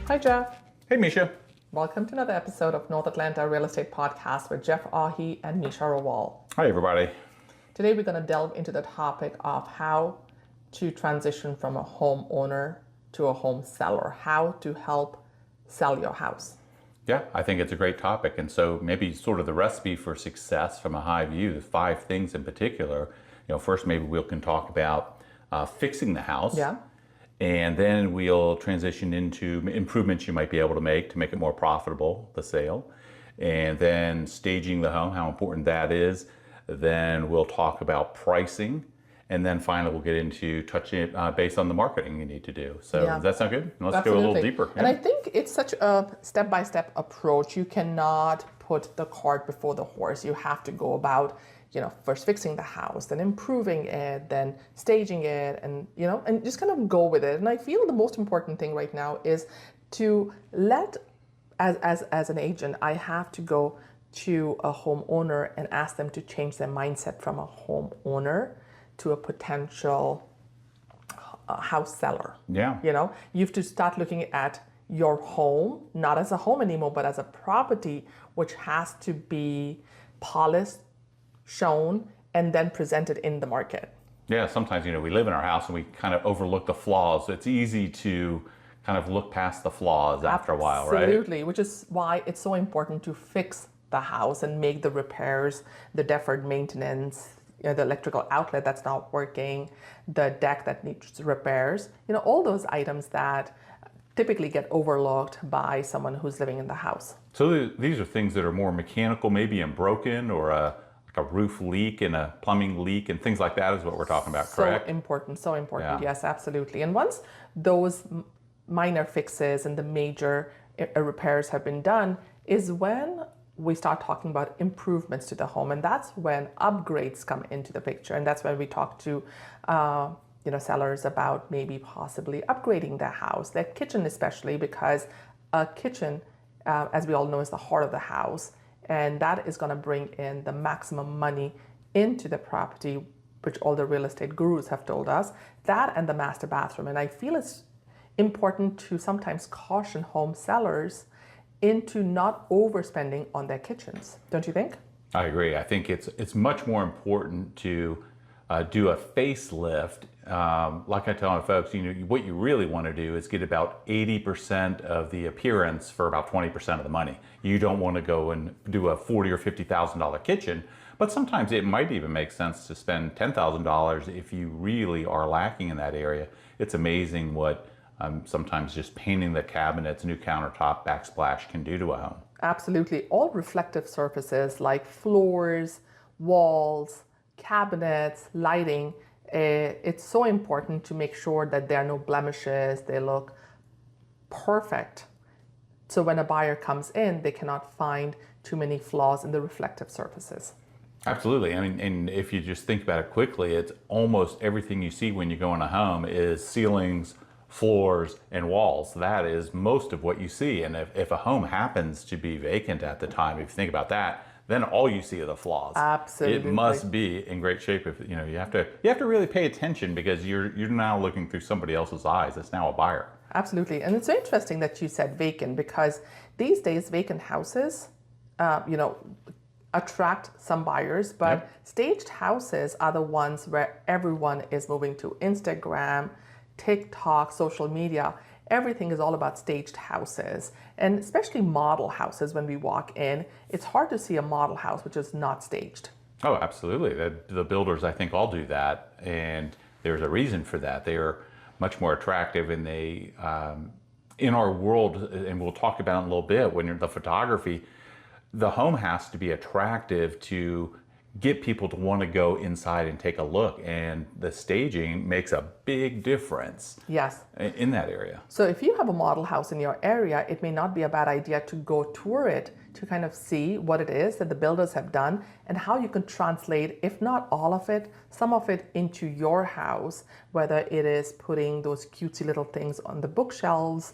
Hi, Jeff. Hey, Meesha. Welcome to another episode of North Atlanta Real Estate Podcast with Jeff Ahi and Meesha Roswell. Hi, everybody. Today, we're going to delve into the topic of how to transition from a homeowner to a home seller, how to help sell your house. Yeah, I think it's a great topic. And so maybe sort of the recipe for success from a high view, 5 things in particular. First, maybe we can talk about fixing the house. Yeah. And then we'll transition into improvements you might be able to make it more profitable, the sale. And then staging the home, how important that is. Then we'll talk about pricing. And then finally, we'll get into touching based on the marketing you need to do. So Yeah. does that sound good? Let's Absolutely. go a little deeper. And I think it's such a step-by-step approach. You cannot put the cart before the horse. You have to go about, first fixing the house, then improving it, then staging it, and just kind of go with it. And I feel the most important thing right now is to let, as an agent, I have to go to a homeowner and ask them to change their mindset from a homeowner to a potential house seller. Yeah. You have to start looking at your home, not as a home anymore, but as a property, which has to be polished, shown, and then presented in the market. Yeah, sometimes, we live in our house and we kind of overlook the flaws. It's easy to kind of look past the flaws after a while, right? Absolutely, which is why it's so important to fix the house and make the repairs, the deferred maintenance, the electrical outlet that's not working, the deck that needs repairs, all those items that typically get overlooked by someone who's living in the house. So these are things that are more mechanical, maybe and broken, or like a roof leak and a plumbing leak and things like that is what we're talking about, correct? So important, Yeah. yes, absolutely. And once those minor fixes and the major repairs have been done is when we start talking about improvements to the home, and that's when upgrades come into the picture, and that's when we talk to sellers about maybe possibly upgrading their house, their kitchen especially, because a kitchen, as we all know, is the heart of the house, and that is going to bring in the maximum money into the property, which all the real estate gurus have told us, that and the master bathroom. And I feel it's important to sometimes caution home sellers into not overspending on their kitchens. Don't you think? I agree. I think it's much more important to do a facelift. Like I tell my folks, what you really want to do is get about 80% of the appearance for about 20% of the money. You don't want to go and do a $40,000 or $50,000 kitchen, but sometimes it might even make sense to spend $10,000 if you really are lacking in that area. It's amazing what sometimes just painting the cabinets, new countertop, backsplash can do to a home. Absolutely. All reflective surfaces like floors, walls, cabinets, lighting, it's so important to make sure that there are no blemishes, they look perfect. So when a buyer comes in, they cannot find too many flaws in the reflective surfaces. Absolutely. I mean, and if you just think about it quickly, it's almost everything you see when you go in a home is ceilings, floors, and walls. That is most of what you see. And if a home happens to be vacant at the time, if you think about that, then all you see are the flaws. Absolutely. It must be in great shape. If you have to really pay attention because you're now looking through somebody else's eyes. It's now a buyer. Absolutely. And it's so interesting that you said vacant, because these days vacant houses, attract some buyers, but Yep. Staged houses are the ones where everyone is moving to Instagram, TikTok, social media. Everything is all about staged houses, and especially model houses. When we walk in, it's hard to see a model house which is not staged. Oh, absolutely. The builders, I think, all do that, and there's a reason for that. They are much more attractive, and they, in our world, and we'll talk about it in a little bit, when you're the photography, the home has to be attractive to get people to want to go inside and take a look, and the staging makes a big difference. Yes. In that area. So if you have a model house in your area, it may not be a bad idea to go tour it to kind of see what it is that the builders have done and how you can translate, if not all of it, some of it into your house, whether it is putting those cutesy little things on the bookshelves,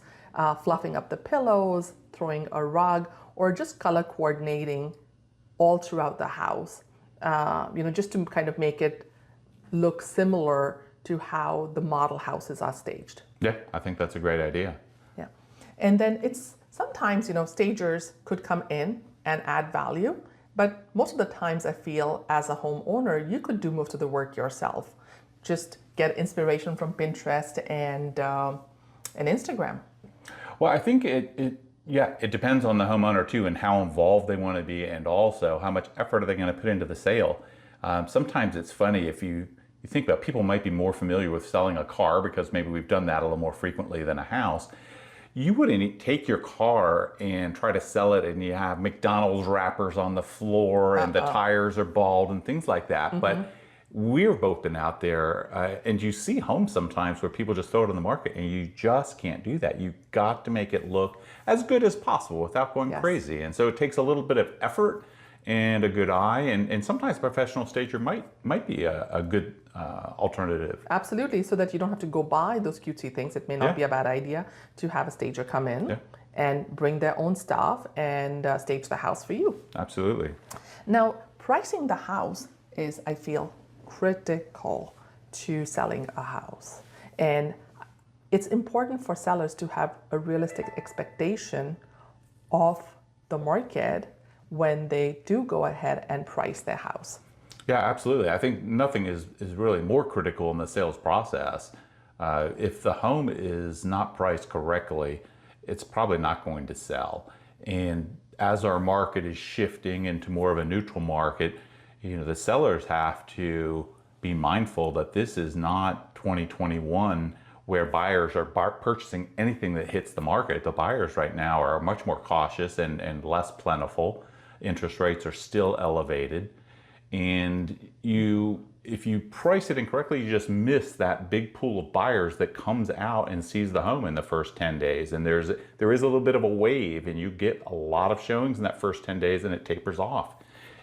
fluffing up the pillows, throwing a rug, or just color coordinating all throughout the house. Just to kind of make it look similar to how the model houses are staged. Yeah, I think that's a great idea. Yeah. And then it's sometimes, stagers could come in and add value, but most of the times I feel as a homeowner, you could do most of the work yourself. Just get inspiration from Pinterest and Instagram. Well, I think it depends on the homeowner too, and how involved they want to be, and also how much effort are they going to put into the sale. Sometimes it's funny if you think about, people might be more familiar with selling a car because maybe we've done that a little more frequently than a house. You wouldn't take your car and try to sell it and you have McDonald's wrappers on the floor and the tires are bald and things like that. But we've both been out there and you see homes sometimes where people just throw it on the market, and you just can't do that. You've got to make it look as good as possible without going crazy. And so it takes a little bit of effort and a good eye, and sometimes a professional stager might be a good alternative. Absolutely, so that you don't have to go buy those cutesy things. It may not be a bad idea to have a stager come in and bring their own stuff and stage the house for you. Absolutely. Now, pricing the house is, I feel, critical to selling a house. And it's important for sellers to have a realistic expectation of the market when they do go ahead and price their house. Yeah, absolutely. I think nothing is really more critical in the sales process. If the home is not priced correctly, it's probably not going to sell. And as our market is shifting into more of a neutral market, the sellers have to be mindful that this is not 2021 where buyers are purchasing anything that hits the market. The buyers right now are much more cautious and less plentiful. Interest rates are still elevated. And if you price it incorrectly, you just miss that big pool of buyers that comes out and sees the home in the first 10 days. And there is a little bit of a wave, and you get a lot of showings in that first 10 days and it tapers off.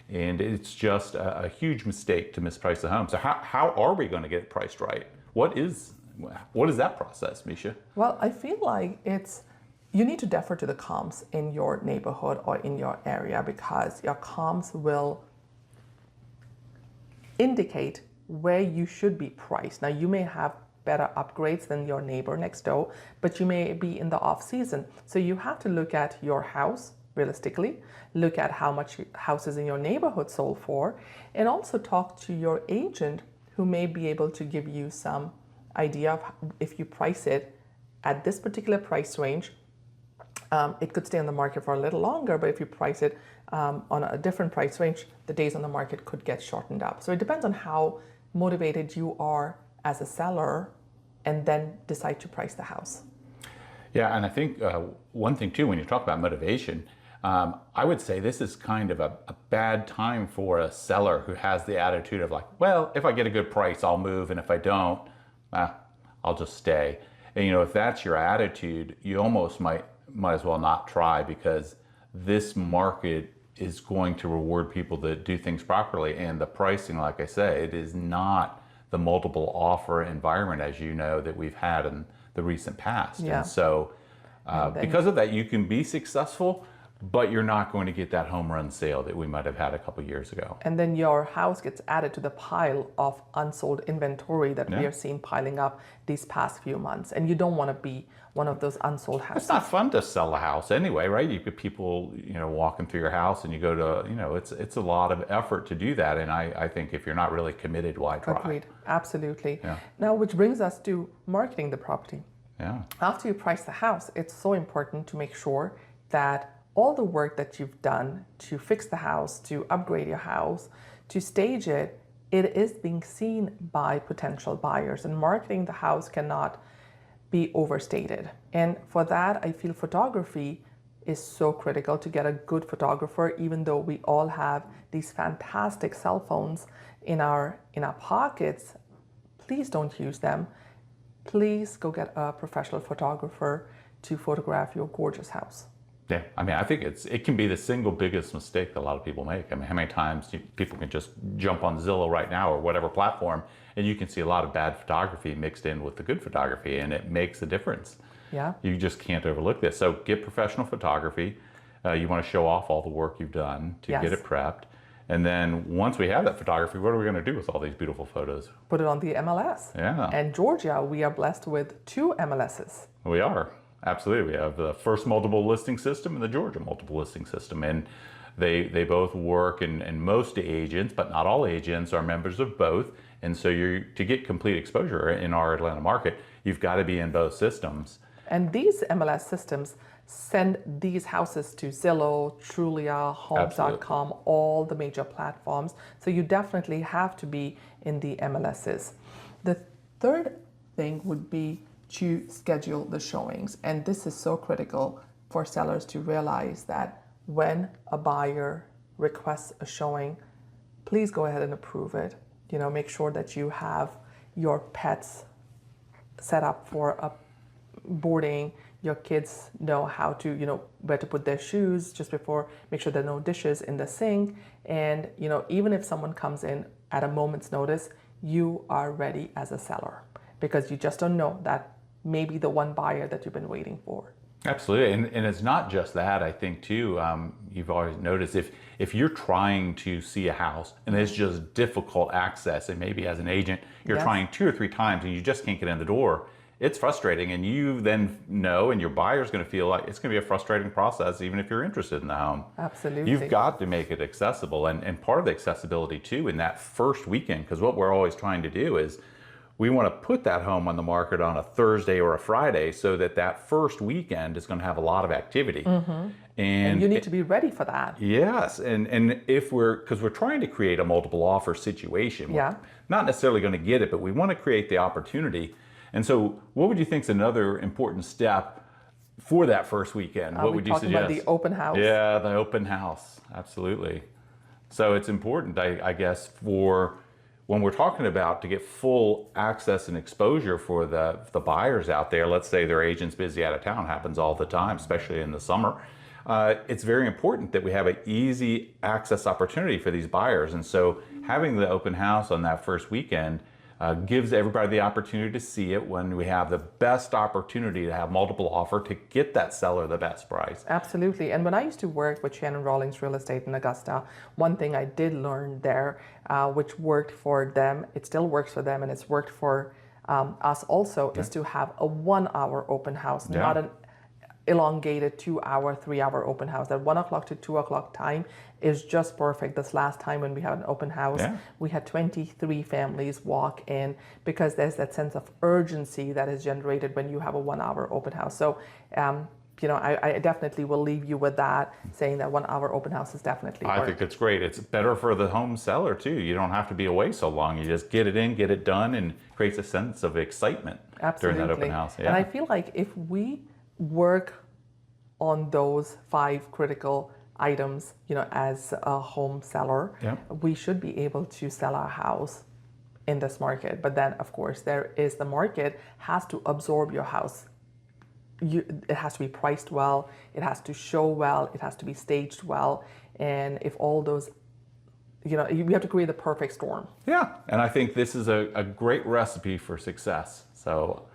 And it's just a huge mistake to misprice the home. So how are we going to get it priced right? What is that process, Meesha? Well, I feel like you need to defer to the comps in your neighborhood or in your area, because your comps will indicate where you should be priced. Now, you may have better upgrades than your neighbor next door, but you may be in the off season. So you have to look at your house realistically, look at how much houses in your neighborhood sold for, and also talk to your agent, who may be able to give you some idea of if you price it at this particular price range, it could stay on the market for a little longer, but if you price it on a different price range, the days on the market could get shortened up. So it depends on how motivated you are as a seller, and then decide to price the house. Yeah, and I think one thing too, when you talk about motivation, I would say this is kind of a bad time for a seller who has the attitude of like, well, if I get a good price, I'll move, and if I don't, I'll just stay. And if that's your attitude, you almost might as well not try, because this market is going to reward people that do things properly. And the pricing, like I say, it is not the multiple offer environment, as you know, that we've had in the recent past. Yeah. And so because of that, you can be successful, but you're not going to get that home run sale that we might have had a couple years ago. And then your house gets added to the pile of unsold inventory that we are seeing piling up these past few months. And you don't want to be one of those unsold houses. It's not fun to sell a house anyway, right? You get people, walking through your house, and you go to, it's a lot of effort to do that. And I think if you're not really committed, why try? Agreed. Absolutely. Yeah. Now, which brings us to marketing the property. Yeah. After you price the house, it's so important to make sure that all the work that you've done to fix the house, to upgrade your house, to stage it, it is being seen by potential buyers. And marketing the house cannot be overstated. And for that, I feel photography is so critical, to get a good photographer. Even though we all have these fantastic cell phones in our pockets, please don't use them. Please go get a professional photographer to photograph your gorgeous house. Yeah, I think it can be the single biggest mistake that a lot of people make. How many times people can just jump on Zillow right now or whatever platform, and you can see a lot of bad photography mixed in with the good photography, and it makes a difference. Yeah. You just can't overlook this. So get professional photography. You want to show off all the work you've done to get it prepped. And then once we have that photography, what are we going to do with all these beautiful photos? Put it on the MLS. Yeah. And Georgia, we are blessed with 2 MLSs. We are. Absolutely. We have the first multiple listing system and the Georgia multiple listing system. And they both work, and most agents, but not all agents, are members of both. And so to get complete exposure in our Atlanta market, you've got to be in both systems. And these MLS systems send these houses to Zillow, Trulia, Homes.com, all the major platforms. So you definitely have to be in the MLSs. The third thing would be to schedule the showings. And this is so critical for sellers to realize that when a buyer requests a showing, please go ahead and approve it. Make sure that you have your pets set up for a boarding. Your kids know how to, where to put their shoes just before. Make sure there are no dishes in the sink. And, even if someone comes in at a moment's notice, you are ready as a seller, because you just don't know that maybe the one buyer that you've been waiting for. Absolutely. And it's not just that. I think too, you've always noticed if you're trying to see a house and it's just difficult access, and maybe as an agent, you're trying 2 or 3 times and you just can't get in the door, it's frustrating. And you then know, and your buyer's going to feel like it's going to be a frustrating process, even if you're interested in the home. Absolutely. You've got to make it accessible. And part of the accessibility too, in that first weekend, because what we're always trying to do is we want to put that home on the market on a Thursday or a Friday, so that first weekend is going to have a lot of activity. Mm-hmm. And you need to be ready for that. Yes. And if because we're trying to create a multiple offer situation, we're not necessarily going to get it, but we want to create the opportunity. And so what would you think is another important step for that first weekend? What would you suggest? About the open house? Yeah, the open house. Absolutely. So it's important, I guess, for when we're talking about to get full access and exposure for the buyers out there. Let's say their agent's busy out of town, happens all the time, especially in the summer. It's very important that we have an easy access opportunity for these buyers. And so having the open house on that first weekend gives everybody the opportunity to see it, when we have the best opportunity to have multiple offer to get that seller the best price. Absolutely. And when I used to work with Shannon Rawlings Real Estate in Augusta, one thing I did learn there, which worked for them, it still works for them, and it's worked for us also, is to have a 1-hour open house, not an elongated 2-hour, 3-hour open house. That 1 o'clock to 2 o'clock time is just perfect. This last time when we had an open house, we had 23 families walk in, because there's that sense of urgency that is generated when you have a 1-hour open house. So, I definitely will leave you with that, saying that 1-hour open house is definitely I think it's great. It's better for the home seller too. You don't have to be away so long. You just get it in, get it done, and creates a sense of excitement during that open house. And I feel like if we work on those 5 critical items, as a home seller, we should be able to sell our house in this market. But then, of course, the market has to absorb your house. It has to be priced well, it has to show well, it has to be staged well. And if all those, you have to create the perfect storm. Yeah, and I think this is a great recipe for success. So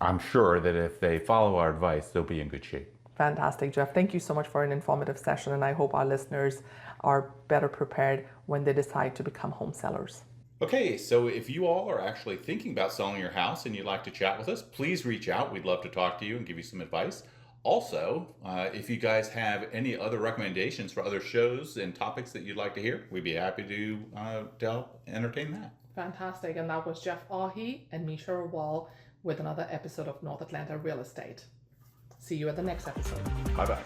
I'm sure that if they follow our advice, they'll be in good shape. Fantastic, Jeff. Thank you so much for an informative session, and I hope our listeners are better prepared when they decide to become home sellers. Okay, so if you all are actually thinking about selling your house and you'd like to chat with us, please reach out. We'd love to talk to you and give you some advice. Also, if you guys have any other recommendations for other shows and topics that you'd like to hear, we'd be happy to help entertain that. Fantastic. And that was Jeff Ahi and Meesha Wall with another episode of North Atlanta Real Estate. See you at the next episode. Bye-bye.